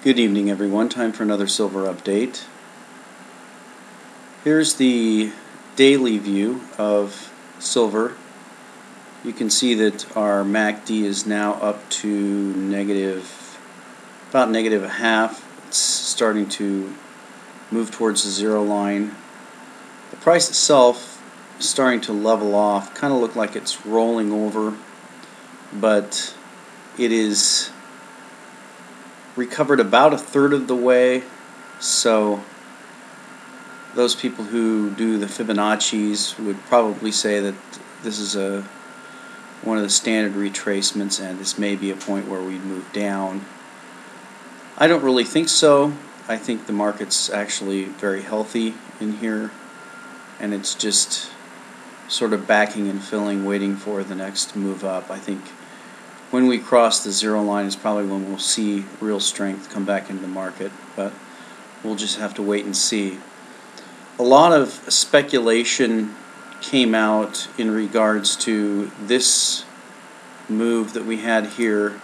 Good evening, everyone. Time for another silver update. Here's the daily view of silver. You can see that our MACD is now up to about negative a half. It's starting to move towards the zero line. The price itself is starting to level off, kind of look like it's rolling over, but it is recovered about a third of the way. So those people who do the Fibonacci's would probably say that this is one of the standard retracements, and this may be a point where we move down. I don't really think so. I think the market's actually very healthy in here, and it's just sort of backing and filling, waiting for the next move up. I think when we cross the zero line is probably when we'll see real strength come back into the market, but we'll just have to wait and see. A lot of speculation came out in regards to this move that we had here,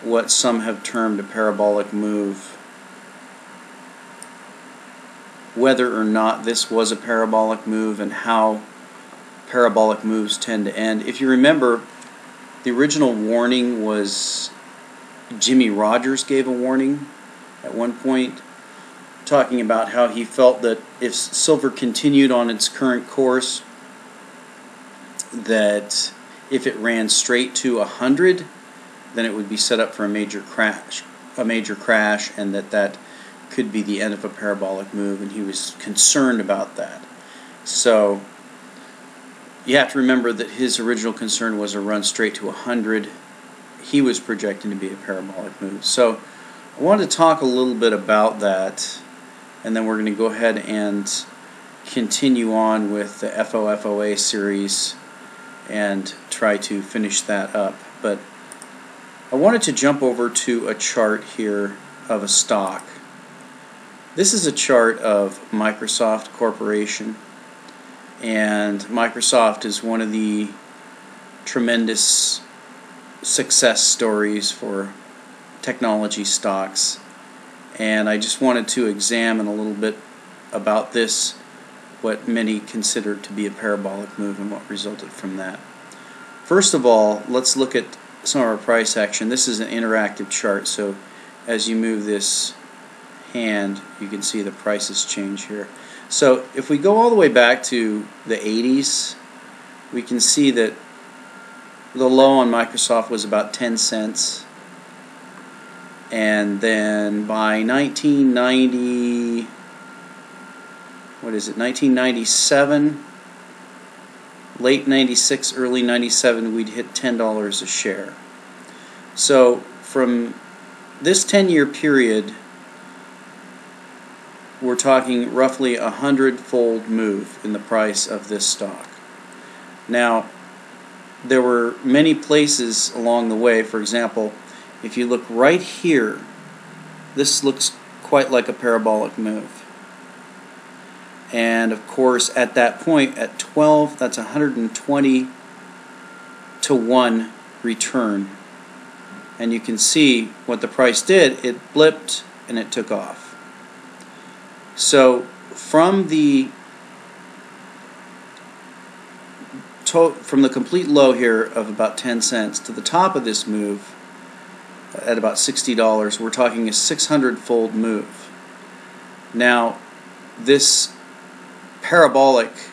what some have termed a parabolic move. Whether or not this was a parabolic move and how parabolic moves tend to end. If you remember, the original warning was Jimmy Rogers gave a warning at one point, talking about how he felt that if silver continued on its current course, that if it ran straight to 100, then it would be set up for a major crash, and that could be the end of a parabolic move, and he was concerned about that. So you have to remember that his original concern was a run straight to 100. He was projecting to be a parabolic move. So I wanted to talk a little bit about that, and then we're going to go ahead and continue on with the FOFOA series and try to finish that up. But I wanted to jump over to a chart here of a stock. This is a chart of Microsoft Corporation. And Microsoft is one of the tremendous success stories for technology stocks. And I just wanted to examine a little bit about this, what many consider to be a parabolic move and what resulted from that. First of all, let's look at some of our price action. This is an interactive chart, so as you move this hand, you can see the prices change here. So if we go all the way back to the 80s, we can see that the low on Microsoft was about 10 cents. And then by 1997, late 96, early 97, we'd hit $10 a share. So from this 10-year period, we're talking roughly 100-fold move in the price of this stock. Now, there were many places along the way. For example, if you look right here, this looks quite like a parabolic move. And of course, at that point, at 12, that's 120 to 1 return. And you can see what the price did. It blipped and it took off. So from the complete low here of about 10 cents to the top of this move at about $60, we're talking a 600-fold move. Now, this parabolic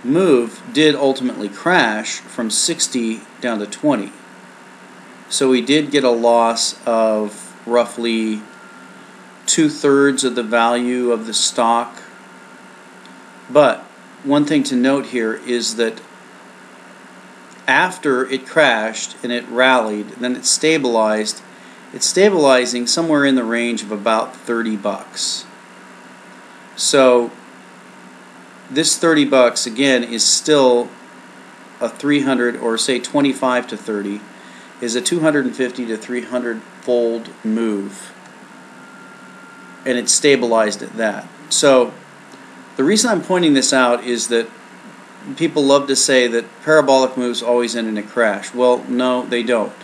move did ultimately crash from 60 down to 20. So we did get a loss of roughly 2/3 of the value of the stock. But one thing to note here is that after it crashed and it rallied, then it stabilized. It's stabilizing somewhere in the range of about $30. So this $30 again is still a 300, or say 25 to 30, is a 250 to 300-fold move. And it stabilized at that. So the reason I'm pointing this out is that people love to say that parabolic moves always end in a crash. Well, no, they don't.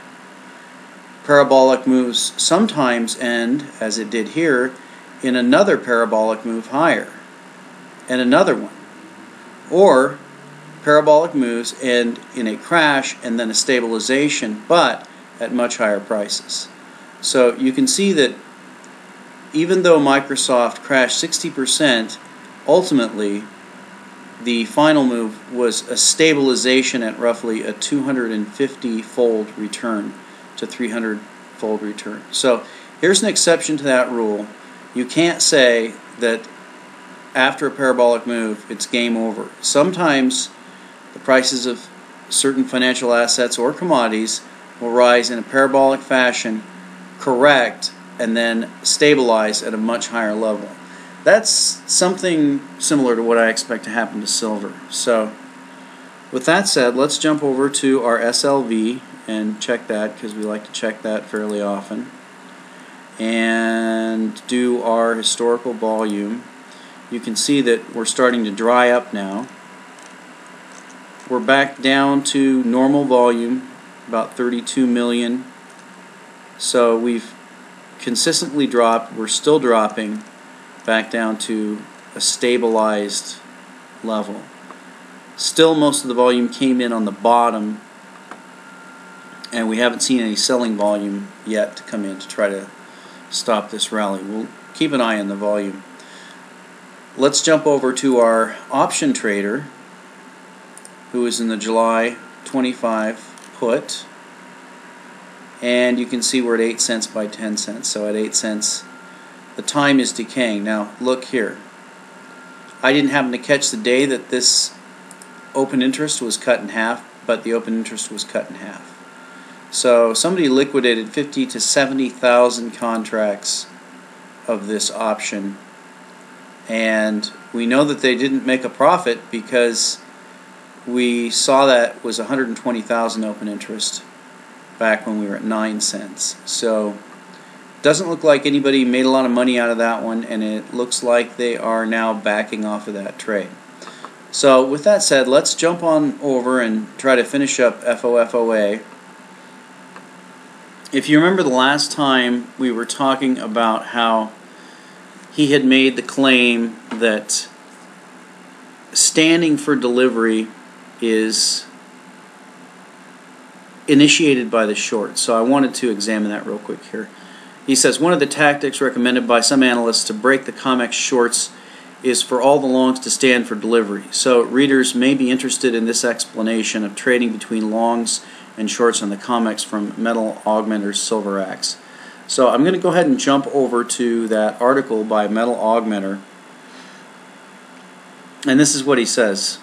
parabolic moves sometimes end, as it did here, in another parabolic move higher, and another one. Or parabolic moves end in a crash and then a stabilization, but at much higher prices. So you can see that even though Microsoft crashed 60%, ultimately the final move was a stabilization at roughly a 250-fold return to 300-fold return. So here's an exception to that rule. You can't say that after a parabolic move it's game over. Sometimes the prices of certain financial assets or commodities will rise in a parabolic fashion, correct, and then stabilize at a much higher level. That's something similar to what I expect to happen to silver. So with that said, let's jump over to our SLV and check that, because we like to check that fairly often, and do our historical volume. You can see that we're starting to dry up now. We're back down to normal volume, about 32 million. So we've consistently dropped. We're still dropping back down to a stabilized level. Still, most of the volume came in on the bottom, and we haven't seen any selling volume yet to come in to try to stop this rally. We'll keep an eye on the volume. Let's jump over to our option trader, who is in the July 25 put, and you can see we're at 8 cents by 10 cents. So at 8 cents, the time is decaying. Now look here. I didn't happen to catch the day that this open interest was cut in half, but the open interest was cut in half. So somebody liquidated 50 to 70,000 contracts of this option, and we know that they didn't make a profit because we saw that was 120,000 open interest back when we were at 9 cents. So it doesn't look like anybody made a lot of money out of that one, and it looks like they are now backing off of that trade. So with that said, let's jump on over and try to finish up FOFOA. If you remember the last time, we were talking about how he had made the claim that standing for delivery is initiated by the short. So I wanted to examine that real quick here. He says, one of the tactics recommended by some analysts to break the COMEX shorts is for all the longs to stand for delivery. So readers may be interested in this explanation of trading between longs and shorts on the COMEX from Metal Augmenter's Silver Axe. So I'm going to go ahead and jump over to that article by Metal Augmenter, and this is what he says.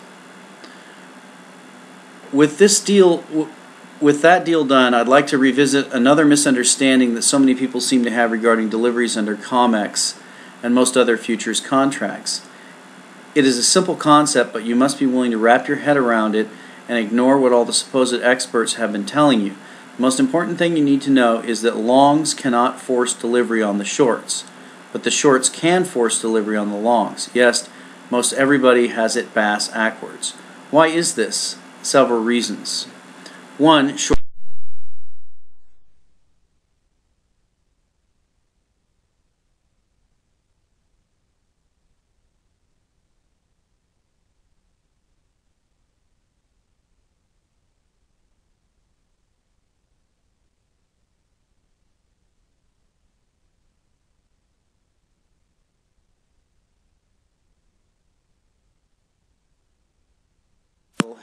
With that deal done, I'd like to revisit another misunderstanding that so many people seem to have regarding deliveries under COMEX and most other futures contracts. It is a simple concept, but you must be willing to wrap your head around it and ignore what all the supposed experts have been telling you. The most important thing you need to know is that longs cannot force delivery on the shorts, but the shorts can force delivery on the longs. Yes, most everybody has it bass-ackwards. Why is this? Several reasons. One, short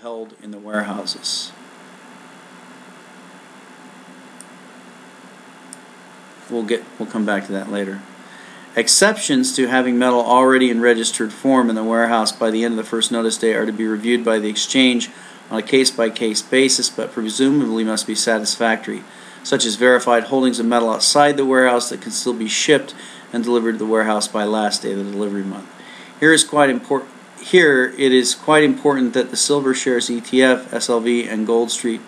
held in the warehouses. We'll come back to that later. Exceptions to having metal already in registered form in the warehouse by the end of the first notice day are to be reviewed by the exchange on a case-by-case basis, but presumably must be satisfactory, such as verified holdings of metal outside the warehouse that can still be shipped and delivered to the warehouse by last day of the delivery month. Here it is quite important that the Silver Shares ETF, SLV, and Gold Street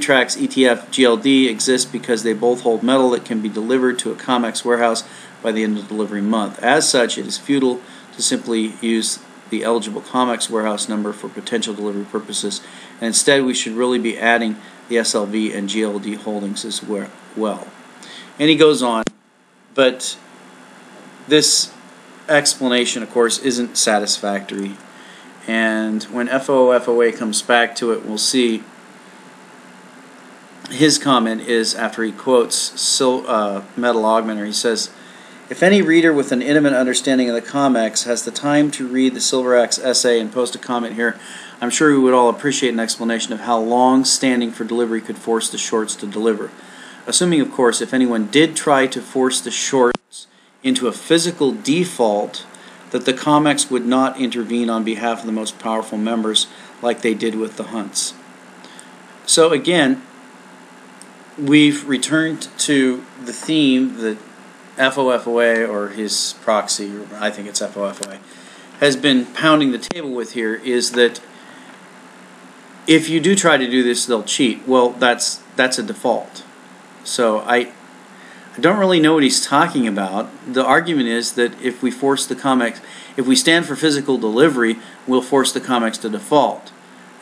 Tracks ETF, GLD, exist because they both hold metal that can be delivered to a COMEX warehouse by the end of the delivery month. As such, it is futile to simply use the eligible COMEX warehouse number for potential delivery purposes, and instead we should really be adding the SLV and GLD holdings as well. And he goes on, but this explanation, of course, isn't satisfactory. And when FOFOA comes back to it, we'll see his comment is after he quotes Metal Augmenter. He says, if any reader with an intimate understanding of the COMEX has the time to read the Silver Axe essay and post a comment here, I'm sure we would all appreciate an explanation of how long standing for delivery could force the shorts to deliver. Assuming, of course, if anyone did try to force the shorts into a physical default, that the COMEX would not intervene on behalf of the most powerful members like they did with the hunts. So again, we've returned to the theme that FOFOA, or his proxy, or I think it's FOFOA, has been pounding the table with here, is that if you do try to do this, they'll cheat. Well, that's a default. So I don't really know what he's talking about. The argument is that if we force the COMEX, if we stand for physical delivery, we'll force the COMEX to default.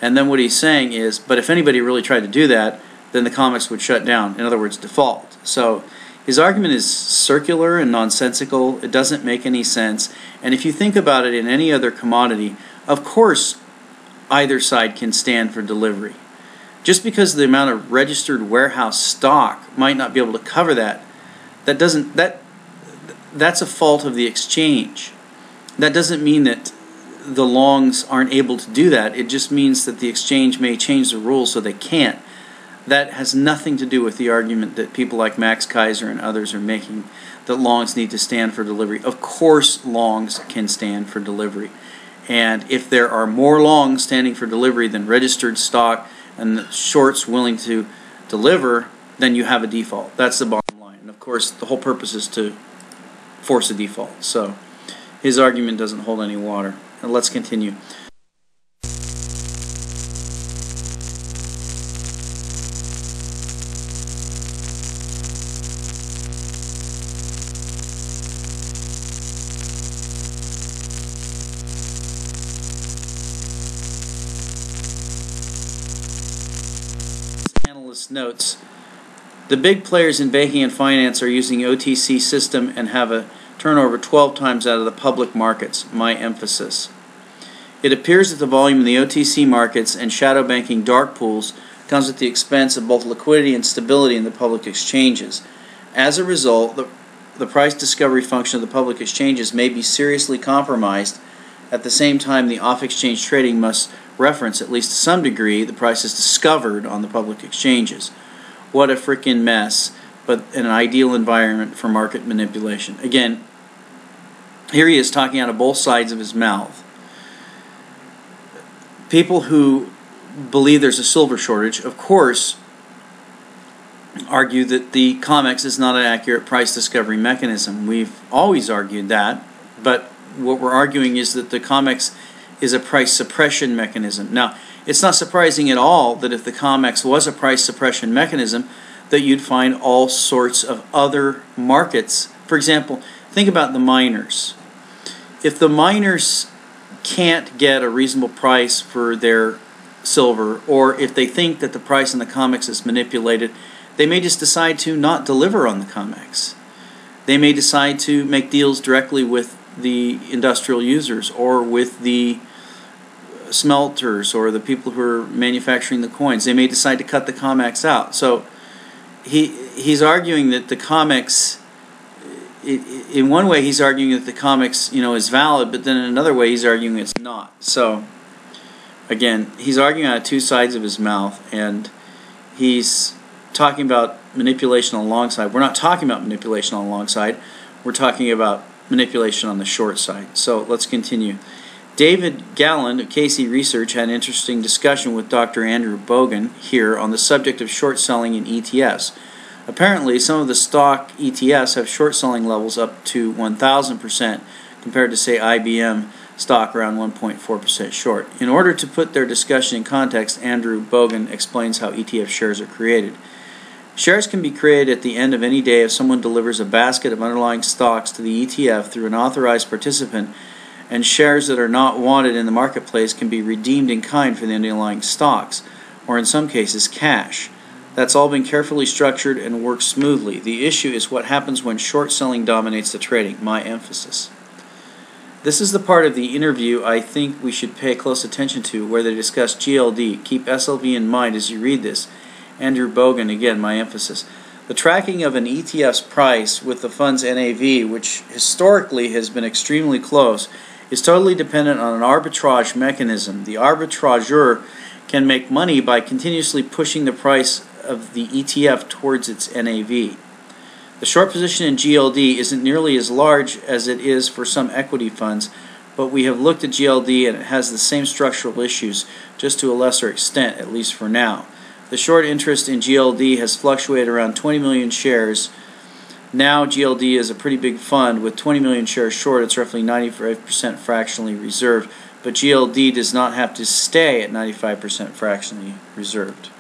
And then what he's saying is, but if anybody really tried to do that, then the COMEX would shut down. In other words, default. So his argument is circular and nonsensical. It doesn't make any sense. And if you think about it in any other commodity, of course either side can stand for delivery. Just because the amount of registered warehouse stock might not be able to cover that, that's a fault of the exchange. That doesn't mean that the longs aren't able to do that. It just means that the exchange may change the rules so they can't. That has nothing to do with the argument that people like Max Kaiser and others are making, that longs need to stand for delivery. Of course longs can stand for delivery. And if there are more longs standing for delivery than registered stock and the shorts willing to deliver, then you have a default. That's the bottom line. And of course, the whole purpose is to force a default. So his argument doesn't hold any water. And let's continue. Analyst notes, the big players in banking and finance are using OTC system and have a turnover 12 times out of the public markets. My emphasis. It appears that the volume in the OTC markets and shadow banking dark pools comes at the expense of both liquidity and stability in the public exchanges. As a result, the price discovery function of the public exchanges may be seriously compromised. At the same time, the off-exchange trading must reference, at least to some degree, the prices discovered on the public exchanges. What a freaking mess, but an ideal environment for market manipulation. Again, here he is talking out of both sides of his mouth. People who believe there's a silver shortage, of course, argue that the COMEX is not an accurate price discovery mechanism. We've always argued that, but what we're arguing is that the COMEX is a price suppression mechanism. Now, it's not surprising at all that if the COMEX was a price suppression mechanism, that you'd find all sorts of other markets. For example, think about the miners. If the miners can't get a reasonable price for their silver, or if they think that the price in the COMEX is manipulated, they may just decide to not deliver on the COMEX. They may decide to make deals directly with the industrial users or with the smelters or the people who are manufacturing the coins. They may decide to cut the COMEX out. So he's arguing that the COMEX, in one way he's arguing that the COMEX, is valid, but then in another way he's arguing it's not. So again, he's arguing out of two sides of his mouth, and he's talking about manipulation on the long side. We're not talking about manipulation on the long side. We're talking about manipulation on the short side. So let's continue. David Galland of Casey Research had an interesting discussion with Dr. Andrew Bogan here on the subject of short selling in ETFs. Apparently, some of the stock ETFs have short selling levels up to 1,000% compared to, say, IBM stock around 1.4% short. In order to put their discussion in context, Andrew Bogan explains how ETF shares are created. Shares can be created at the end of any day if someone delivers a basket of underlying stocks to the ETF through an authorized participant, and shares that are not wanted in the marketplace can be redeemed in kind for the underlying stocks, or in some cases cash. That's all been carefully structured and works smoothly. The issue is what happens when short selling dominates the trading. My emphasis. This is the part of the interview I think we should pay close attention to, where they discuss GLD. Keep SLV in mind as you read this. Andrew Bogan, again, my emphasis. The tracking of an ETF's price with the fund's NAV, which historically has been extremely close, is totally dependent on an arbitrage mechanism. The arbitrageur can make money by continuously pushing the price of the ETF towards its NAV. The short position in GLD isn't nearly as large as it is for some equity funds, but we have looked at GLD and it has the same structural issues, just to a lesser extent, at least for now. The short interest in GLD has fluctuated around 20 million shares. Now GLD is a pretty big fund. With 20 million shares short, it's roughly 95% fractionally reserved, but GLD does not have to stay at 95% fractionally reserved.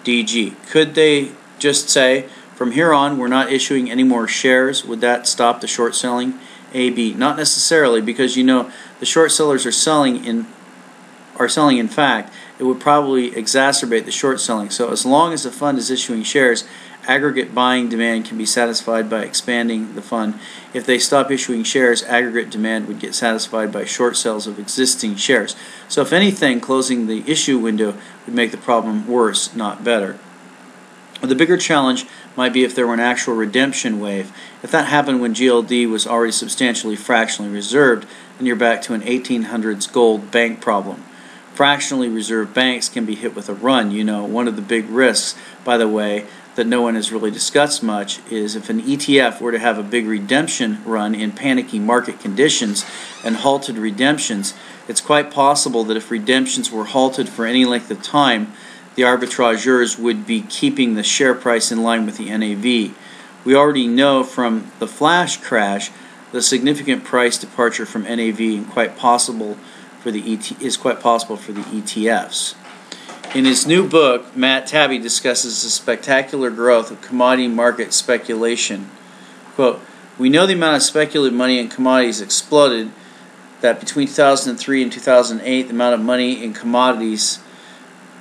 DG. Could they just say, from here on, we're not issuing any more shares? Would that stop the short selling? AB. Not necessarily, because you know the short sellers are selling in fact. It would probably exacerbate the short selling. So as long as the fund is issuing shares, aggregate buying demand can be satisfied by expanding the fund. If they stop issuing shares, aggregate demand would get satisfied by short sales of existing shares. So if anything, closing the issue window would make the problem worse, not better. The bigger challenge might be if there were an actual redemption wave. If that happened when GLD was already substantially fractionally reserved, then you're back to an 1800s gold bank problem. Fractionally reserved banks can be hit with a run. You know, one of the big risks, by the way, that no one has really discussed much is if an ETF were to have a big redemption run in panicky market conditions and halted redemptions, it's quite possible that if redemptions were halted for any length of time, the arbitrageurs would be keeping the share price in line with the NAV. We already know from the flash crash the significant price departure from NAV and quite possible for the ETFs. In his new book, Matt Taibbi discusses the spectacular growth of commodity market speculation. Quote, we know the amount of speculative money in commodities exploded, that between 2003 and 2008, the amount of money in commodities,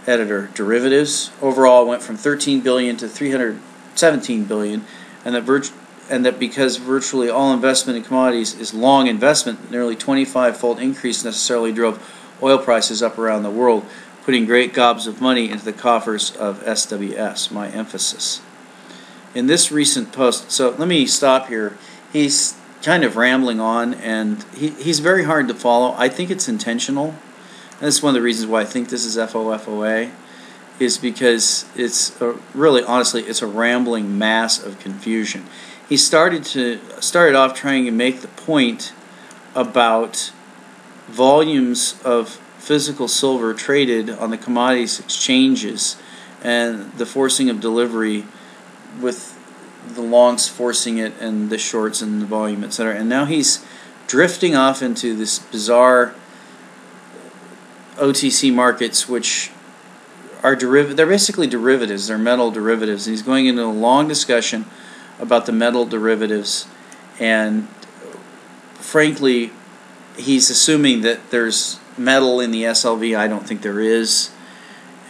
editor, derivatives, overall went from 13 billion to 317 billion, and that because virtually all investment in commodities is long investment, nearly 25-fold increase necessarily drove oil prices up around the world, putting great gobs of money into the coffers of SWS, my emphasis. In this recent post, so let me stop here. He's kind of rambling on, and he's very hard to follow. I think it's intentional. And this is one of the reasons why I think this is FOFOA, is because it's really, honestly, it's a rambling mass of confusion. He started off trying to make the point about volumes of physical silver traded on the commodities exchanges and the forcing of delivery with the longs forcing it and the shorts and the volume, etc. And now he's drifting off into this bizarre OTC markets, which are they're basically derivatives. They're metal derivatives. And he's going into a long discussion about the metal derivatives, and frankly, he's assuming that there's metal in the SLV. I don't think there is,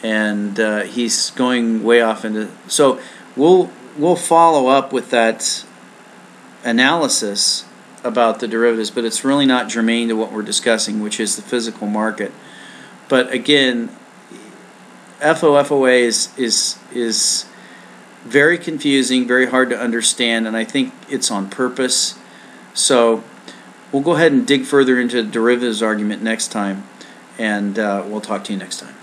and he's going way off into. So we'll follow up with that analysis about the derivatives, but it's really not germane to what we're discussing, which is the physical market. But again, FOFOA is very confusing, very hard to understand, and I think it's on purpose. So we'll go ahead and dig further into the derivatives argument next time, and we'll talk to you next time.